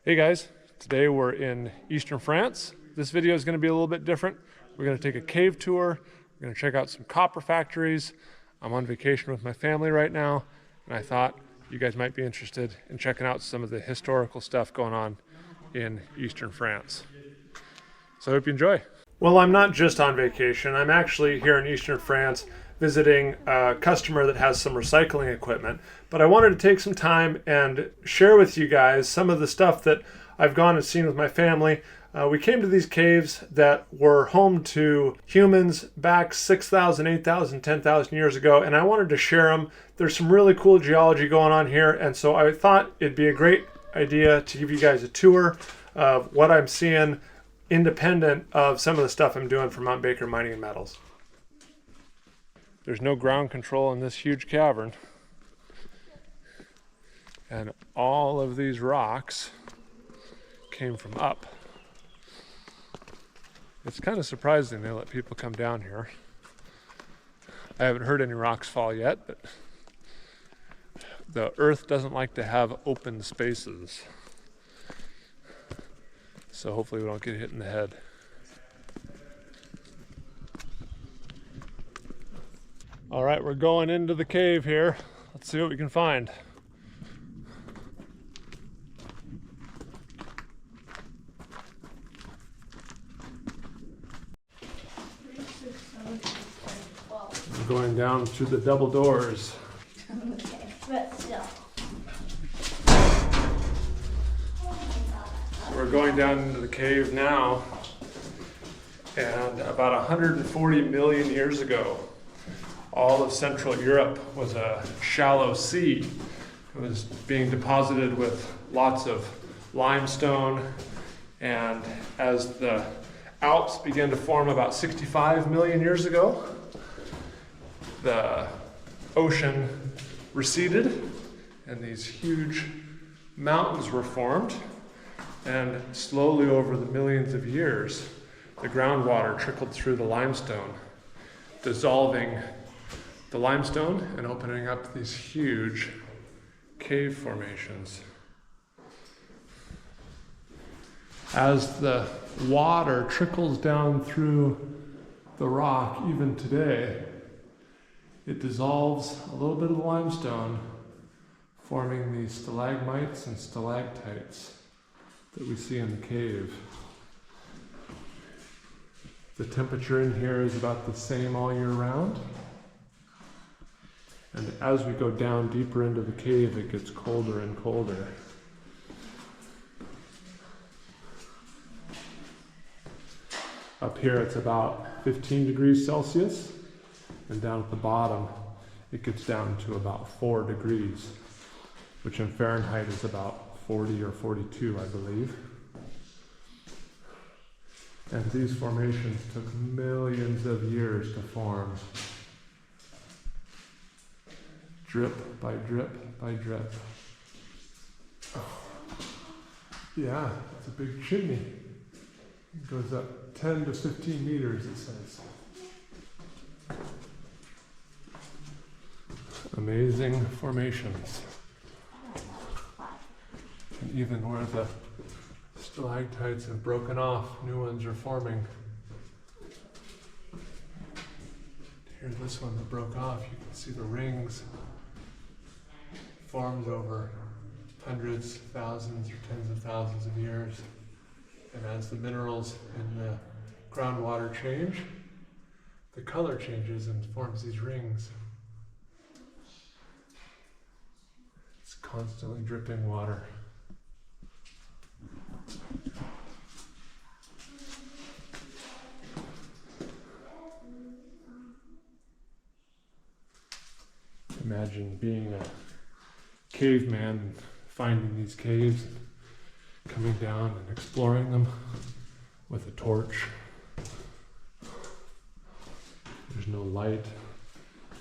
Hey guys, today we're in Eastern France. This video is going to be a little bit different. We're going to take a cave tour. We're going to check out some copper factories. I'm on vacation with my family right now, and I thought you guys might be interested in checking out some of the historical stuff going on in Eastern France. So I hope you enjoy. Well, I'm not just on vacation. I'm actually here in Eastern France visiting a customer that has some recycling equipment. But I wanted to take some time and share with you guys some of the stuff that I've gone and seen with my family. We came to these caves that were home to humans back 6,000, 8,000, 10,000 years ago, and I wanted to share them. There's some really cool geology going on here, and so I thought it'd be a great idea to give you guys a tour of what I'm seeing independent of some of the stuff I'm doing for Mount Baker Mining and Metals. There's no ground control in this huge cavern. And all of these rocks came from up. It's kind of surprising they let people come down here. I haven't heard any rocks fall yet, but the earth doesn't like to have open spaces. So hopefully we don't get hit in the head. All right, we're going into the cave here. Let's see what we can find. We're going down through the double doors. Okay, but still. So we're going down into the cave now, and about 140 million years ago, all of Central Europe was a shallow sea. It was being deposited with lots of limestone, and as the Alps began to form about 65 million years ago, the ocean receded and these huge mountains were formed, and slowly over the millions of years, the groundwater trickled through the limestone, dissolving the limestone and opening up these huge cave formations. As the water trickles down through the rock, even today, it dissolves a little bit of the limestone, forming these stalagmites and stalactites that we see in the cave. The temperature in here is about the same all year round. And as we go down deeper into the cave, it gets colder and colder. Up here it's about 15 degrees Celsius, and down at the bottom it gets down to about 4 degrees, which in Fahrenheit is about 40 or 42, I believe. And these formations took millions of years to form. Drip by drip by drip. Yeah, it's a big chimney. It goes up 10 to 15 meters, it says. Amazing formations. And even where the stalactites have broken off, new ones are forming. Here's this one that broke off. You can see the rings formed over hundreds, thousands, or tens of thousands of years. And as the minerals in the groundwater change, the color changes and forms these rings. It's constantly dripping water. Imagine being a caveman and finding these caves, and coming down and exploring them with a torch. There's no light.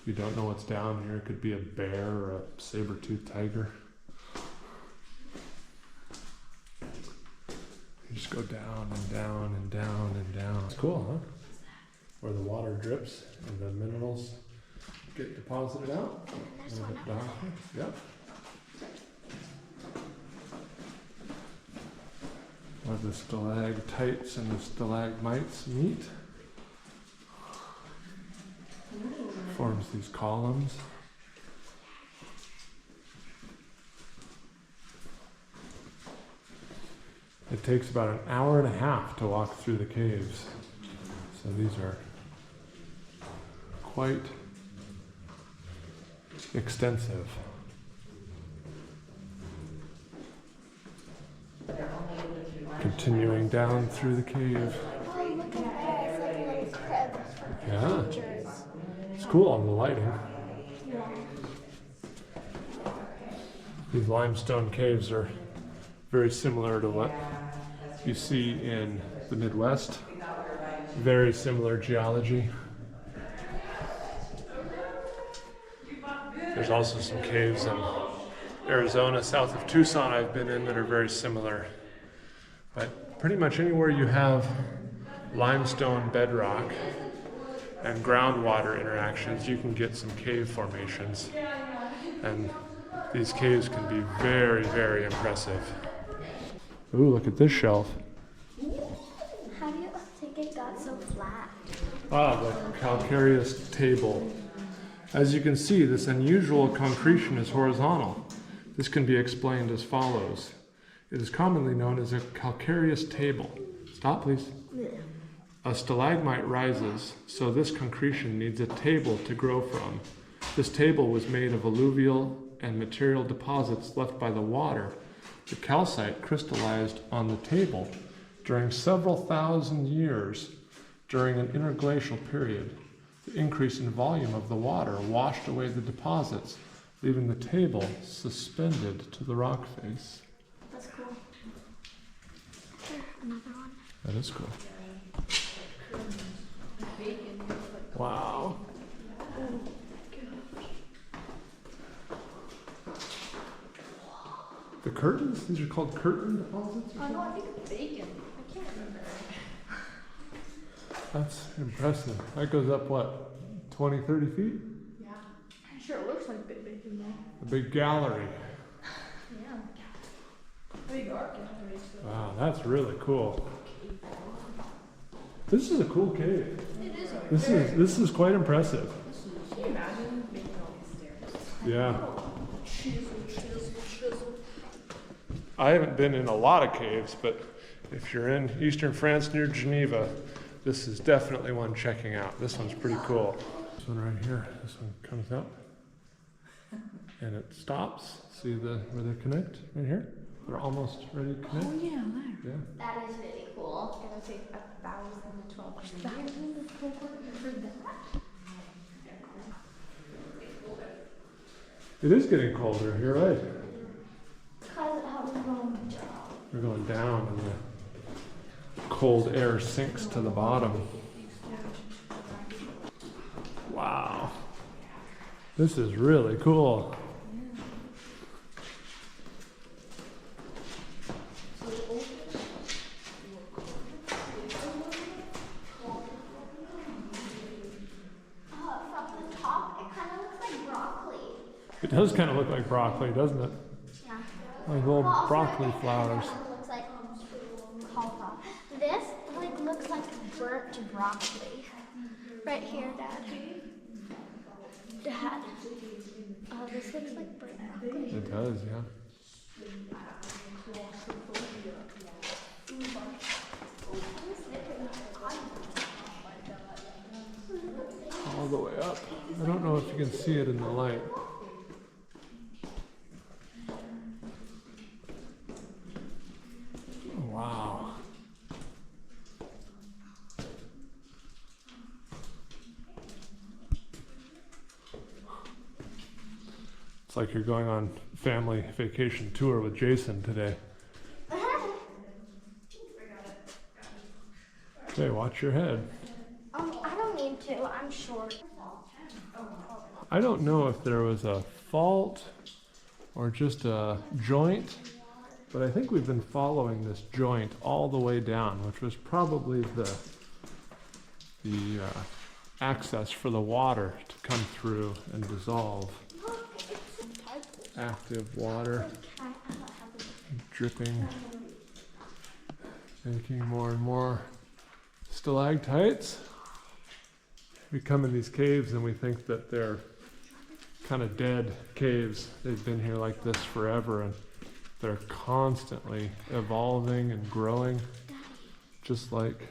You don't know what's down here. It could be a bear or a saber-toothed tiger. You just go down and down and down and down. It's cool, huh? Where the water drips and the minerals get deposited out. Yep. where the stalactites and the stalagmites meet. Forms these columns. It takes about an hour and a half to walk through the caves. So these are quite extensive. Continuing down through the cave. Oh, look at that. It's like a little crib for Yeah. creatures. It's cool on the lighting. Yeah. These limestone caves are very similar to what you see in the Midwest. Very similar geology. There's also some caves in Arizona, south of Tucson, I've been in that are very similar. But pretty much anywhere you have limestone bedrock and groundwater interactions, you can get some cave formations. And these caves can be very, very impressive. Ooh, look at this shelf. How do you think it got so flat? Ah, the calcareous table. As you can see, this unusual concretion is horizontal. This can be explained as follows. It is commonly known as a calcareous table. Stop, please. A stalagmite rises, so this concretion needs a table to grow from. This table was made of alluvial and material deposits left by the water. The calcite crystallized on the table during several thousand years during an interglacial period. The increase in volume of the water washed away the deposits, leaving the table suspended to the rock face. That's cool. Another one. That is cool. Wow. The curtains? These are called curtain deposits? Oh no, I think it's bacon. I can't remember. That's impressive. That goes up, what, 20, 30 feet? Yeah. I'm sure it looks like bacon though. A big gallery. Yeah. Big art gallery. So. Wow, that's really cool. This is a cool cave. It is. This is quite impressive. Can you imagine making all these stairs? Yeah. Chisel. I haven't been in a lot of caves, but if you're in eastern France near Geneva, this is definitely one checking out. This one's pretty cool. This one right here, this one comes up and it stops. See where they connect right here? They're almost ready to connect. Oh yeah, there. Yeah. That is really cool. It's gonna take 1,012 for that. It is getting colder, you're right. Because how we're going down. We're going down and the cold air sinks to the bottom. Wow. This is really cool. From the top, it kind of looks like broccoli. It does kind of look like broccoli, doesn't it? Yeah. Like little Well, broccoli also, flowers. It looks like cauliflower. This looks like burnt broccoli. Right here, Dad. Dad. This looks like burnt broccoli. It does, yeah. All the way up. I don't know if you can see it in the light. Wow. It's like you're going on family vacation tour with Jason today. Okay, watch your head. I don't need to. I'm short. I don't know if there was a fault or just a joint, but I think we've been following this joint all the way down, which was probably the access for the water to come through and dissolve. Active water dripping Making more and more stalactites. We come in these caves and we think that they're kind of dead caves. They've been here like this forever, and they're constantly evolving and growing, just like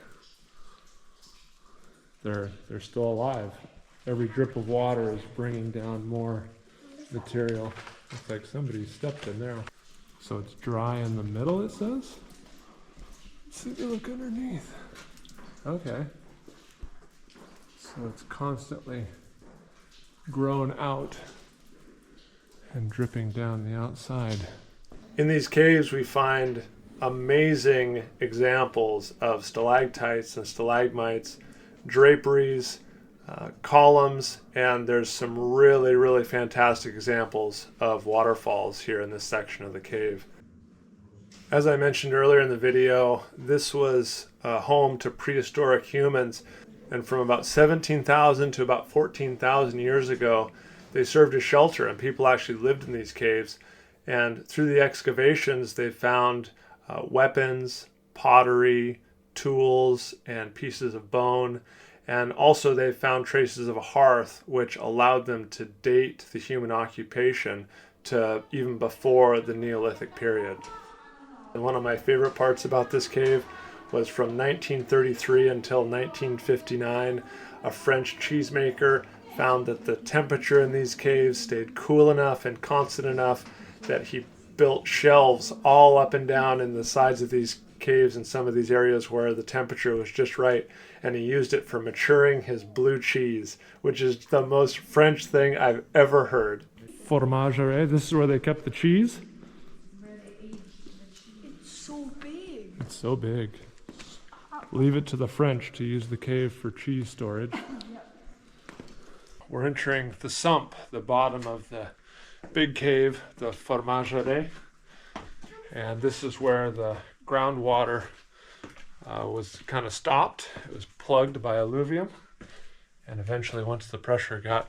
they're still alive. Every drip of water is bringing down more material. Looks like somebody stepped in there. So it's dry in the middle, it says. Let's take a look underneath. Okay. So it's constantly grown out and dripping down the outside. In these caves, we find amazing examples of stalactites and stalagmites, draperies, columns, and there's some really, really fantastic examples of waterfalls here in this section of the cave. As I mentioned earlier in the video, this was home to prehistoric humans, and from about 17,000 to about 14,000 years ago, they served as shelter, and people actually lived in these caves. And through the excavations, they found weapons, pottery, tools, and pieces of bone. And also they found traces of a hearth, which allowed them to date the human occupation to even before the Neolithic period. And one of my favorite parts about this cave was from 1933 until 1959, a French cheesemaker found that the temperature in these caves stayed cool enough and constant enough that he built shelves all up and down in the sides of these caves in some of these areas where the temperature was just right, and he used it for maturing his blue cheese, which is the most French thing I've ever heard. Fromagerie, this is where they kept the cheese? It's so big. It's so big. Leave it to the French to use the cave for cheese storage. We're entering the sump, the bottom of the big cave, the Fromagerie. And this is where the groundwater was kind of stopped. It was plugged by alluvium. And eventually, once the pressure got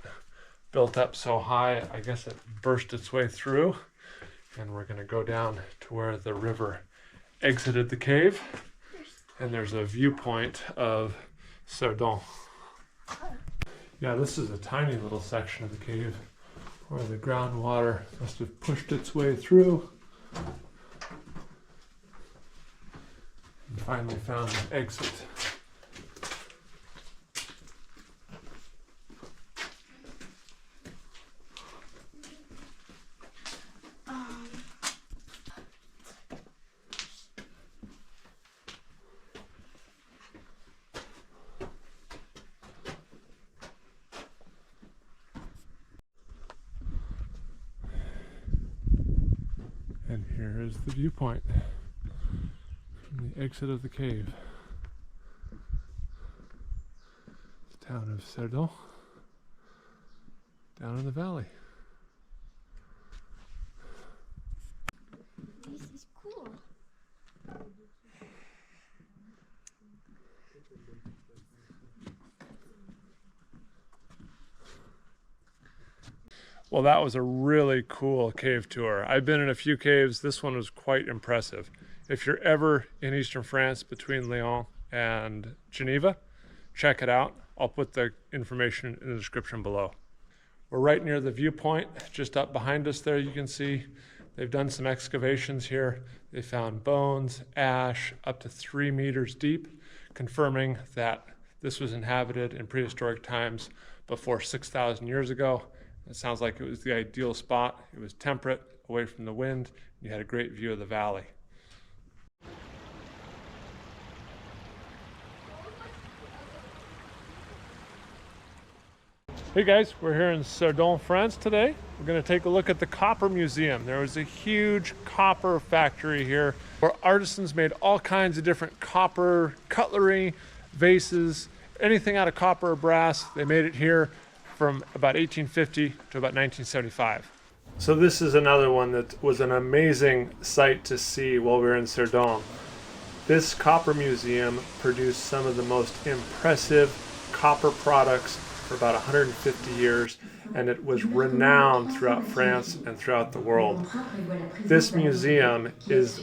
built up so high, I guess it burst its way through. And we're going to go down to where the river exited the cave. And there's a viewpoint of Cerdon. Yeah, this is a tiny little section of the cave where the groundwater must have pushed its way through and finally found an exit. And here is the viewpoint from the exit of the cave. The town of Cerdon, down in the valley. This is cool. Well, that was a really cool cave tour. I've been in a few caves. This one was quite impressive. If you're ever in eastern France between Lyon and Geneva, check it out. I'll put the information in the description below. We're right near the viewpoint, just up behind us there you can see. They've done some excavations here. They found bones, ash, up to 3 meters deep, confirming that this was inhabited in prehistoric times before 6,000 years ago. It sounds like it was the ideal spot. It was temperate, away from the wind. You had a great view of the valley. Hey guys, we're here in Cerdon, France today. We're going to take a look at the Copper Museum. There was a huge copper factory here where artisans made all kinds of different copper cutlery, vases, anything out of copper or brass. They made it here from about 1850 to about 1975. So this is another one that was an amazing sight to see while we were in Cerdon. This copper museum produced some of the most impressive copper products for about 150 years, and it was renowned throughout France and throughout the world. This museum is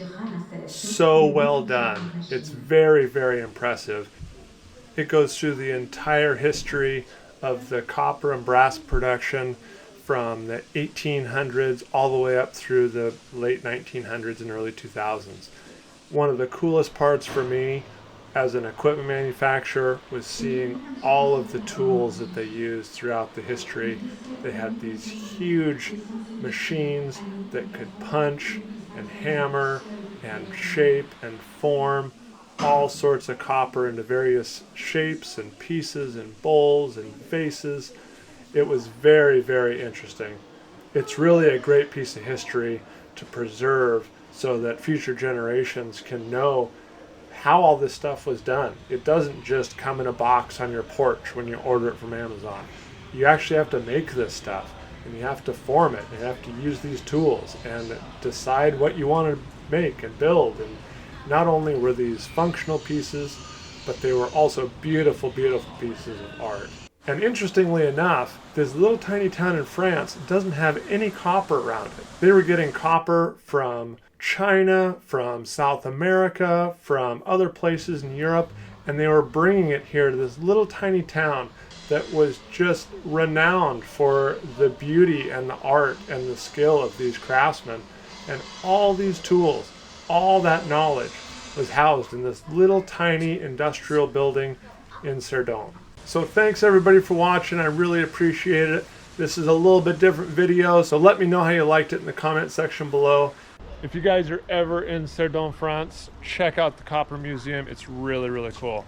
so well done. It's very, very impressive. It goes through the entire history of the copper and brass production from the 1800s all the way up through the late 1900s and early 2000s. One of the coolest parts for me as an equipment manufacturer was seeing all of the tools that they used throughout the history. They had these huge machines that could punch and hammer and shape and form all sorts of copper into various shapes and pieces and bowls and faces. It was very, very interesting. It's really a great piece of history to preserve so that future generations can know how all this stuff was done. It doesn't just come in a box on your porch when you order it from Amazon. You actually have to make this stuff, and you have to form it, and you have to use these tools and decide what you want to make and build. And not only were these functional pieces, but they were also beautiful, beautiful pieces of art. And interestingly enough, this little tiny town in France doesn't have any copper around it. They were getting copper from China, from South America, from other places in Europe, and they were bringing it here to this little tiny town that was just renowned for the beauty and the art and the skill of these craftsmen. And all these tools, all that knowledge was housed in this little tiny industrial building in Cerdon. So thanks everybody for watching. I really appreciate it. This is a little bit different video, so let me know how you liked it in the comment section below. If you guys are ever in Cerdon, France, check out the Copper Museum. It's really, really cool.